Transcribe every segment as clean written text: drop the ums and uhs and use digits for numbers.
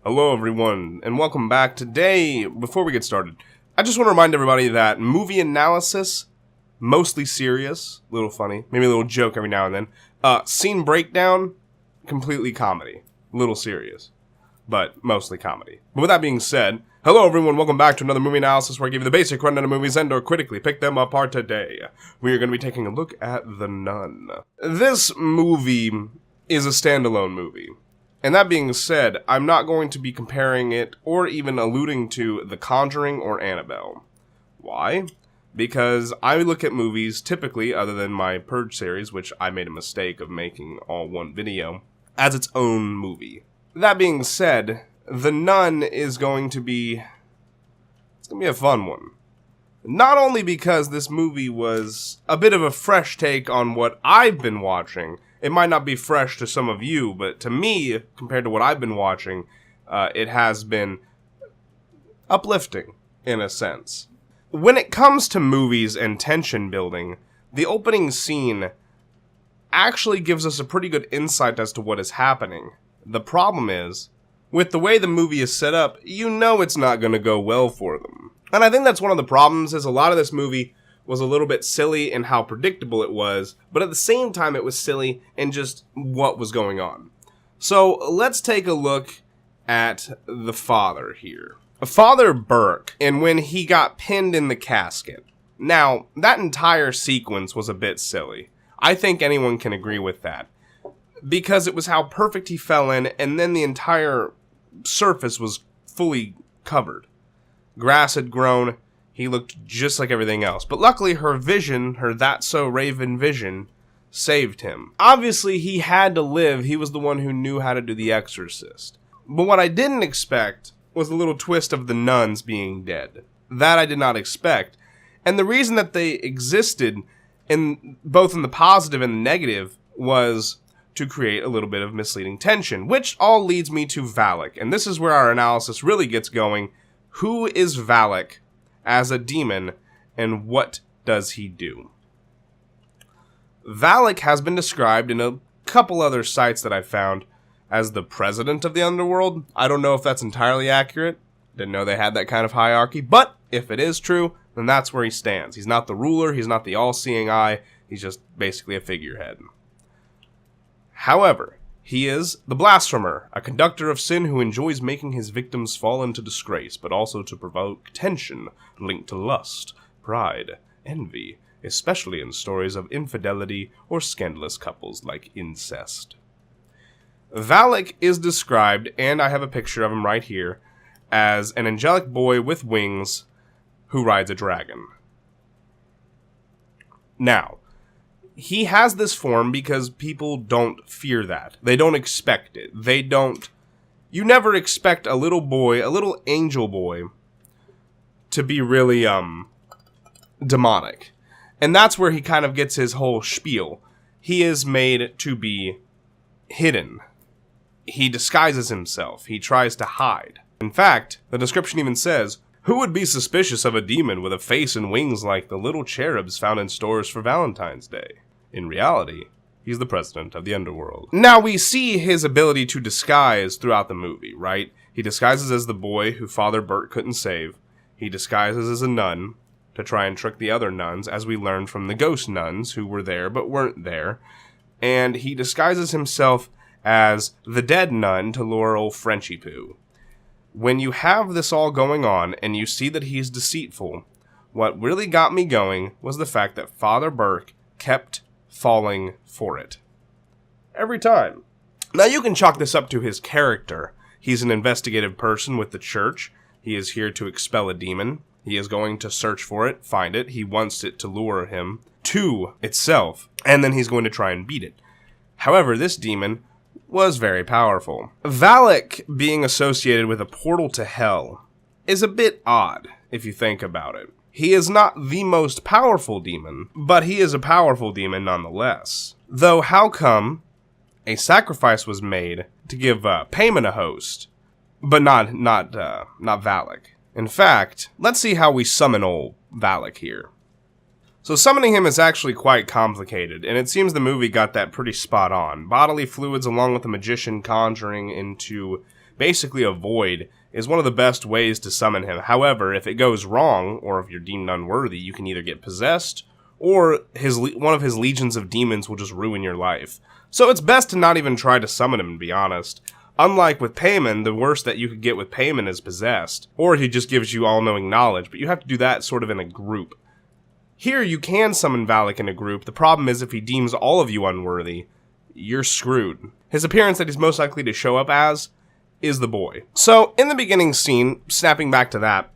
Hello everyone, and welcome back. Today, before we get started, I just want to remind everybody that movie analysis, mostly serious, a little funny, maybe a little joke every now and then. Scene breakdown, completely comedy, a little serious, but mostly comedy. But with that being said, hello everyone, welcome back to another movie analysis where I give you the basic rundown of movies and or critically pick them apart. Today, we are going to be taking a look at The Nun. This movie is a standalone movie. And that being said, I'm not going to be comparing it or even alluding to The Conjuring or Annabelle. Why? Because I look at movies, typically, other than my Purge series, which I made a mistake of making all one video, as its own movie. That being said, The Nun is going to be a fun one. Not only because this movie was a bit of a fresh take on what I've been watching. It might not be fresh to some of you, but to me, compared to what I've been watching, it has been uplifting, in a sense. When it comes to movies and tension building, the opening scene actually gives us a pretty good insight as to what is happening. The problem is, with the way the movie is set up, you know it's not going to go well for them. And I think that's one of the problems, is a lot of this movie was a little bit silly in how predictable it was, but at the same time it was silly in just what was going on. So let's take a look at the father here. Father Burke, and when he got pinned in the casket. Now, that entire sequence was a bit silly. I think anyone can agree with that. Because it was how perfect he fell in, and then the entire surface was fully covered. Grass had grown. He looked just like everything else. But luckily her vision, her that-so-raven vision, saved him. Obviously he had to live. He was the one who knew how to do the exorcist. But what I didn't expect was a little twist of the nuns being dead. That I did not expect. And the reason that they existed, both in the positive and the negative, was to create a little bit of misleading tension. Which all leads me to VALAK. And this is where our analysis really gets going. Who is VALAK as a demon, and what does he do? VALAK has been described in a couple other sites that I've found as the president of the underworld. I don't know if that's entirely accurate. Didn't know they had that kind of hierarchy, but if it is true, then that's where he stands. He's not the ruler, he's not the all-seeing eye, he's just basically a figurehead. However, he is the blasphemer, a conductor of sin who enjoys making his victims fall into disgrace, but also to provoke tension linked to lust, pride, envy, especially in stories of infidelity or scandalous couples like incest. VALAK is described, and I have a picture of him right here, as an angelic boy with wings who rides a dragon. Now, he has this form because people don't fear that. They don't expect it. You never expect a little boy, a little angel boy, to be really, demonic. And that's where he kind of gets his whole spiel. He is made to be hidden. He disguises himself. He tries to hide. In fact, the description even says, "Who would be suspicious of a demon with a face and wings like the little cherubs found in stores for Valentine's Day?" In reality, he's the president of the underworld. Now, we see his ability to disguise throughout the movie, right? He disguises as the boy who Father Burke couldn't save. He disguises as a nun to try and trick the other nuns, as we learned from the ghost nuns who were there but weren't there. And he disguises himself as the dead nun to lure old Frenchy Poo. When you have this all going on and you see that he's deceitful, what really got me going was the fact that Father Burke kept falling for it. Every time. Now you can chalk this up to his character. He's an investigative person with the church. He is here to expel a demon. He is going to search for it, find it. He wants it to lure him to itself, and then he's going to try and beat it. However, this demon was very powerful. VALAK being associated with a portal to hell is a bit odd, if you think about it. He is not the most powerful demon, but he is a powerful demon nonetheless. Though how come a sacrifice was made to give Payman a host, but not VALAK? In fact, let's see how we summon old VALAK here. So summoning him is actually quite complicated, and it seems the movie got that pretty spot on. Bodily fluids along with the magician conjuring into basically a void, is one of the best ways to summon him. However, if it goes wrong, or if you're deemed unworthy, you can either get possessed, or one of his legions of demons will just ruin your life. So it's best to not even try to summon him, to be honest. Unlike with Payman, the worst that you could get with Payman is possessed, or he just gives you all-knowing knowledge, but you have to do that sort of in a group. Here, you can summon VALAK in a group. The problem is if he deems all of you unworthy, you're screwed. His appearance that he's most likely to show up as is the boy. So, in the beginning scene, snapping back to that,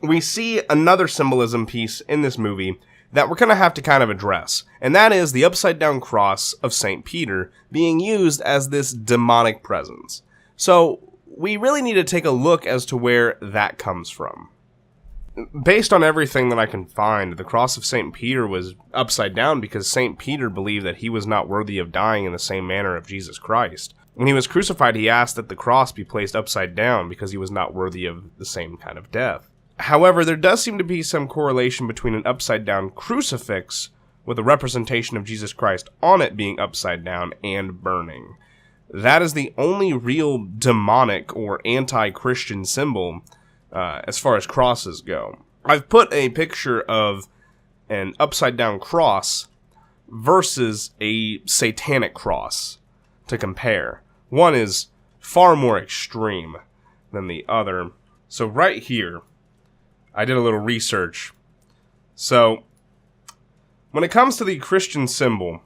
we see another symbolism piece in this movie that we're going to have to kind of address, and that is the upside-down cross of St. Peter being used as this demonic presence. So, we really need to take a look as to where that comes from. Based on everything that I can find, the cross of St. Peter was upside down because St. Peter believed that he was not worthy of dying in the same manner of Jesus Christ. When he was crucified, he asked that the cross be placed upside down because he was not worthy of the same kind of death. However, there does seem to be some correlation between an upside-down crucifix with a representation of Jesus Christ on it being upside down and burning. That is the only real demonic or anti-Christian symbol as far as crosses go. I've put a picture of an upside-down cross versus a satanic cross to compare. One is far more extreme than the other. So right here, I did a little research. So, when it comes to the Christian symbol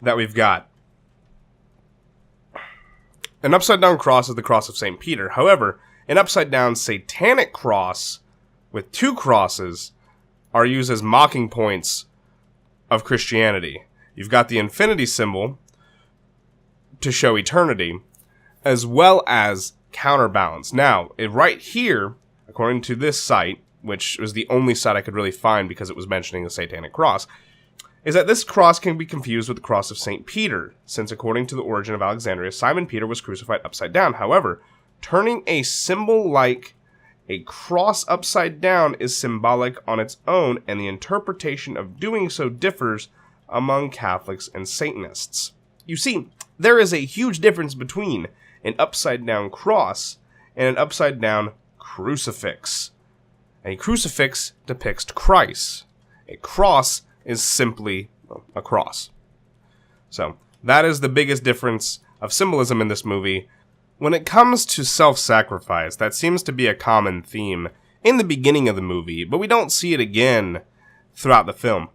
that we've got, an upside-down cross is the cross of St. Peter. However, an upside-down satanic cross with two crosses are used as mocking points of Christianity. You've got the infinity symbol to show eternity, as well as counterbalance. Now, right here, according to this site, which was the only site I could really find because it was mentioning the satanic cross, is that this cross can be confused with the cross of St. Peter, since according to the Origin of Alexandria, Simon Peter was crucified upside down. However, turning a symbol like a cross upside down is symbolic on its own, and the interpretation of doing so differs among Catholics and Satanists. You see, there is a huge difference between an upside-down cross and an upside-down crucifix. A crucifix depicts Christ. A cross is simply a cross. So, that is the biggest difference of symbolism in this movie. When it comes to self-sacrifice, that seems to be a common theme in the beginning of the movie, but we don't see it again throughout the film.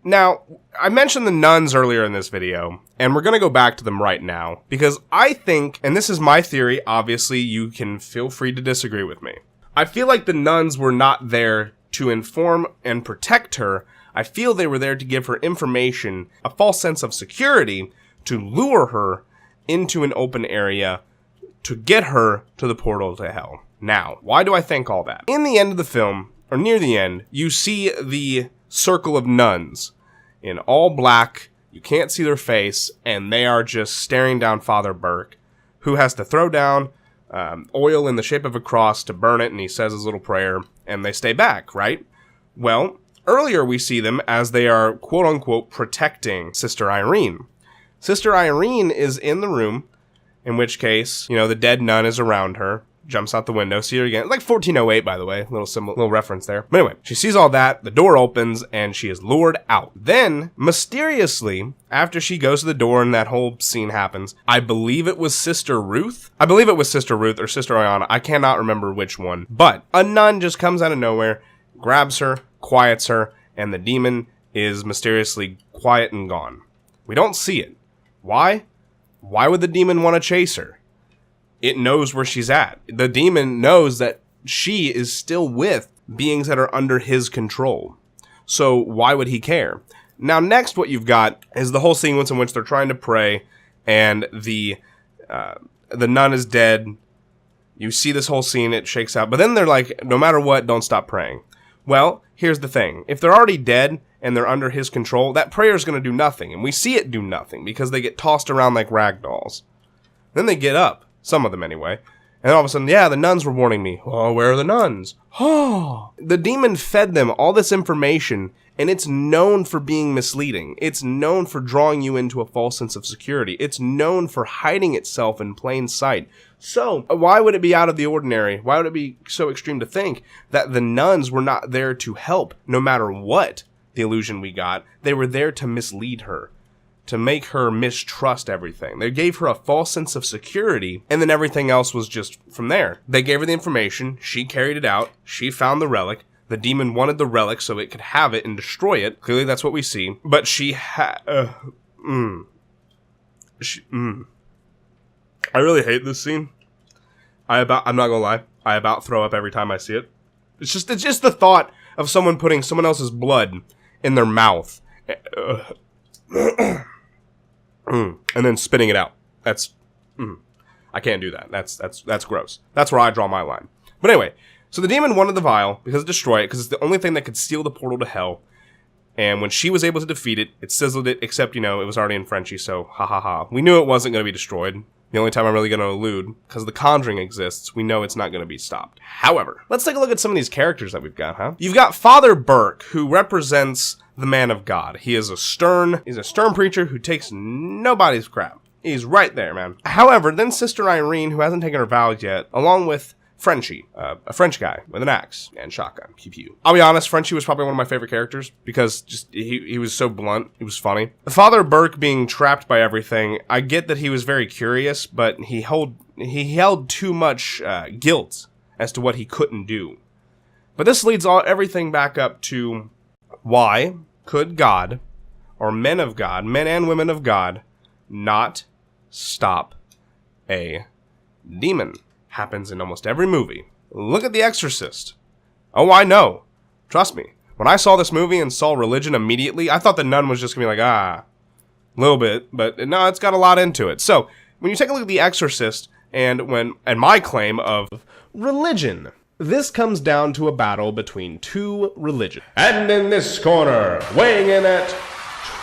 Now, I mentioned the nuns earlier in this video, and we're going to go back to them right now, because I think, and this is my theory, obviously you can feel free to disagree with me. I feel like the nuns were not there to inform and protect her. I feel they were there to give her information, a false sense of security, to lure her into an open area, to get her to the portal to hell. Now, why do I think all that? In the end of the film, or near the end, you see the circle of nuns in all black. You can't see their face, and they are just staring down Father Burke, who has to throw down oil in the shape of a cross to burn it, and he says his little prayer, and they stay back, right? Well, earlier we see them as they are quote-unquote protecting Sister Irene. Sister Irene is in the room, in which case, the dead nun is around her, jumps out the window, see her again. Like 1408, by the way, little reference there. But anyway, she sees all that, the door opens, and she is lured out. Then, mysteriously, after she goes to the door and that whole scene happens, I believe it was Sister Ruth. I believe it was Sister Ruth or Sister Oyana. I cannot remember which one. But a nun just comes out of nowhere, grabs her, quiets her, and the demon is mysteriously quiet and gone. We don't see it. Why? Why would the demon want to chase her? It knows where she's at. The demon knows that she is still with beings that are under his control. So why would he care? Now, next what you've got is the whole sequence in which they're trying to pray, and the nun is dead. You see this whole scene, it shakes out. But then they're like, no matter what, don't stop praying. Well, here's the thing. If they're already dead and they're under his control, that prayer is going to do nothing. And we see it do nothing because they get tossed around like rag dolls. Then they get up. Some of them anyway. And all of a sudden, yeah, the nuns were warning me. Oh, where are the nuns? Oh. The demon fed them all this information, and it's known for being misleading. It's known for drawing you into a false sense of security. It's known for hiding itself in plain sight. So, why would it be out of the ordinary? Why would it be so extreme to think that the nuns were not there to help, no matter what the illusion we got? They were there to mislead her, to make her mistrust everything. They gave her a false sense of security, and then everything else was just from there. They gave her the information, she carried it out, she found the relic, the demon wanted the relic so it could have it and destroy it. Clearly that's what we see. But I really hate this scene. I'm not gonna lie, I about throw up every time I see it. It's just the thought of someone putting someone else's blood in their mouth. And then spitting it out. I can't do that. That's gross. That's where I draw my line. But anyway, so the demon wanted the vial because it destroyed it, because it's the only thing that could seal the portal to hell. And when she was able to defeat it, it sizzled it, except, it was already in Frenchie, so ha ha ha. We knew it wasn't going to be destroyed. The only time I'm really going to allude, because the Conjuring exists, we know it's not going to be stopped. However, let's take a look at some of these characters that we've got, huh? You've got Father Burke, who represents the man of God. He's a stern preacher who takes nobody's crap. He's right there, man. However, then Sister Irene, who hasn't taken her vows yet, along with Frenchie, a French guy with an axe and shotgun. Pew pew. I'll be honest, Frenchie was probably one of my favorite characters because he was so blunt. He was funny. Father Burke being trapped by everything, I get that he was very curious, but he held too much guilt as to what he couldn't do. But this leads everything back up to why could God, or men of God, men and women of God, not stop a demon? Happens in almost every movie. Look at The Exorcist. Oh, I know. Trust me. When I saw this movie and saw religion immediately, I thought the nun was just gonna be like, a little bit, but no, it's got a lot into it. So, when you take a look at The Exorcist, and my claim of religion, this comes down to a battle between two religions. And in this corner, weighing in at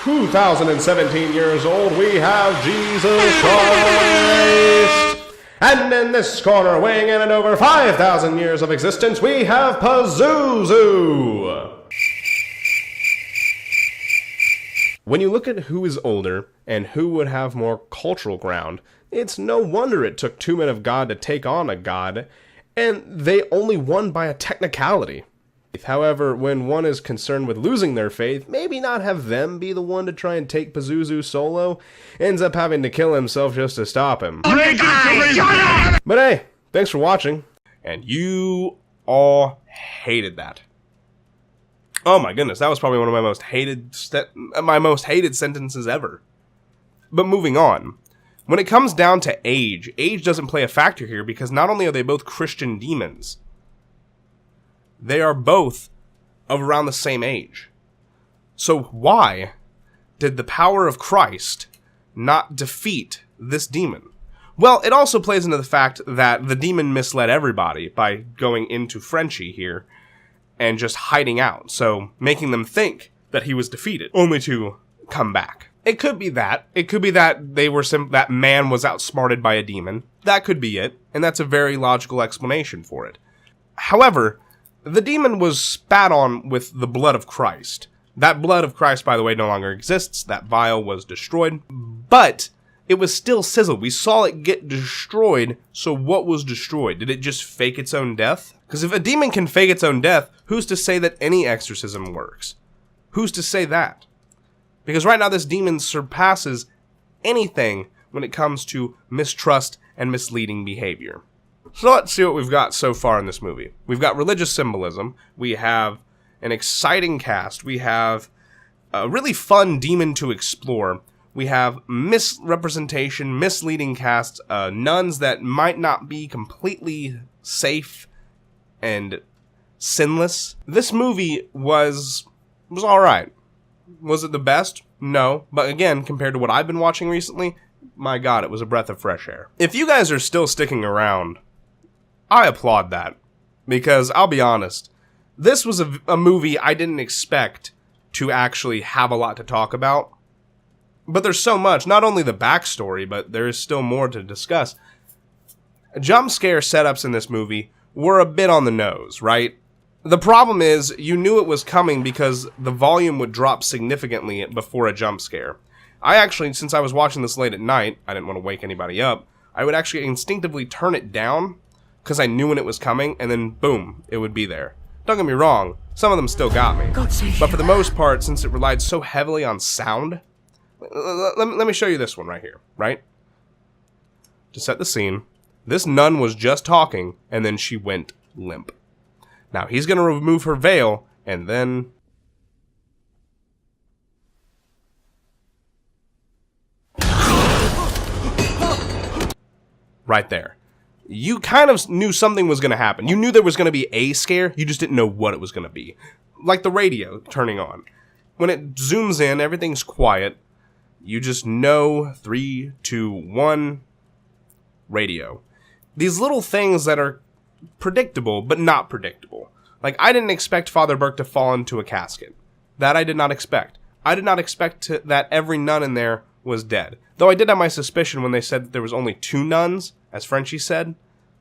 2017 years old, we have Jesus Christ. And in this corner, weighing in at over 5,000 years of existence, we have Pazuzu. When you look at who is older and who would have more cultural ground, it's no wonder it took two men of God to take on a god, and they only won by a technicality. However, when one is concerned with losing their faith, maybe not have them be the one to try and take Pazuzu solo, ends up having to kill himself just to stop him. But hey, thanks for watching, and you all hated that. Oh my goodness, that was probably one of my most hated sentences ever. But moving on, when it comes down to age doesn't play a factor here, because not only are they both Christian demons, they are both of around the same age. So why did the power of Christ not defeat this demon? Well, it also plays into the fact that the demon misled everybody by going into Frenchie here and just hiding out, so making them think that he was defeated, only to come back. It could be that. It could be that that man was outsmarted by a demon. That could be it, and that's a very logical explanation for it. However, the demon was spat on with the blood of Christ. That blood of Christ, by the way, no longer exists. That vial was destroyed. But it was still sizzled. We saw it get destroyed, so what was destroyed? Did it just fake its own death? Because if a demon can fake its own death, who's to say that any exorcism works? Who's to say that? Because right now this demon surpasses anything when it comes to mistrust and misleading behavior. So let's see what we've got so far in this movie. We've got religious symbolism. We have an exciting cast. We have a really fun demon to explore. We have misrepresentation, misleading cast, nuns that might not be completely safe and sinless. This movie was alright. Was it the best? No. But again, compared to what I've been watching recently, my god, it was a breath of fresh air. If you guys are still sticking around, I applaud that, because I'll be honest, this was a movie I didn't expect to actually have a lot to talk about, but there's so much, not only the backstory, but there is still more to discuss. Jump scare setups in this movie were a bit on the nose, right? The problem is, you knew it was coming because the volume would drop significantly before a jump scare. I actually, since I was watching this late at night, I didn't want to wake anybody up, I would actually instinctively turn it down because I knew when it was coming, and then boom, it would be there. Don't get me wrong, some of them still got me. But for the most part, since it relied so heavily on sound, let me show you this one right here, right? To set the scene, this nun was just talking, and then she went limp. Now, he's going to remove her veil, and then... right there. You kind of knew something was going to happen. You knew there was going to be a scare, you just didn't know what it was going to be. Like the radio turning on. When it zooms in, everything's quiet. You just know 3, 2, 1, radio. These little things that are predictable, but not predictable. Like, I didn't expect Father Burke to fall into a casket. That I did not expect. I did not expect that every nun in there was dead. Though I did have my suspicion when they said that there was only 2 nuns, as Frenchie said.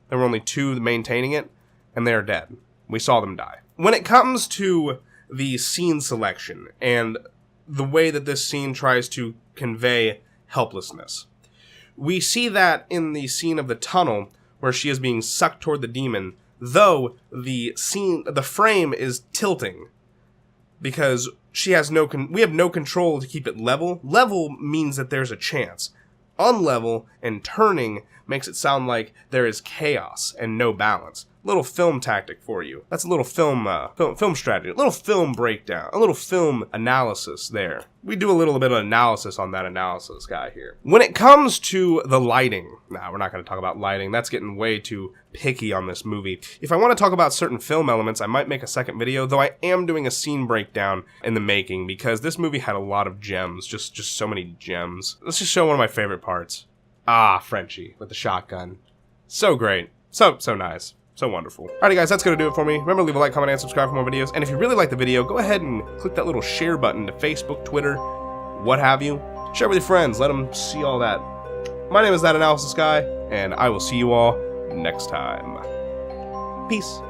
There were only 2 maintaining it, and they are dead. We saw them die. When it comes to the scene selection, and the way that this scene tries to convey helplessness, we see that in the scene of the tunnel, where she is being sucked toward the demon, though the frame is tilting, because she has we have no control to keep it level. Level means that there's a chance. Unlevel and turning makes it sound like there is chaos and no balance. Little film tactic for you. That's a little film strategy, a little film breakdown, a little film analysis there. We do a little bit of analysis on that analysis guy here. When it comes to the lighting, we're not going to talk about lighting. That's getting way too picky on this movie. If I want to talk about certain film elements, I might make a second video, though I am doing a scene breakdown in the making because this movie had a lot of gems, just so many gems. Let's just show one of my favorite parts. Frenchie with the shotgun. So great. So nice. So wonderful. Alrighty guys, that's going to do it for me. Remember to leave a like, comment, and subscribe for more videos. And if you really like the video, go ahead and click that little share button to Facebook, Twitter, what have you. Share with your friends. Let them see all that. My name is That Analysis Guy, and I will see you all next time. Peace.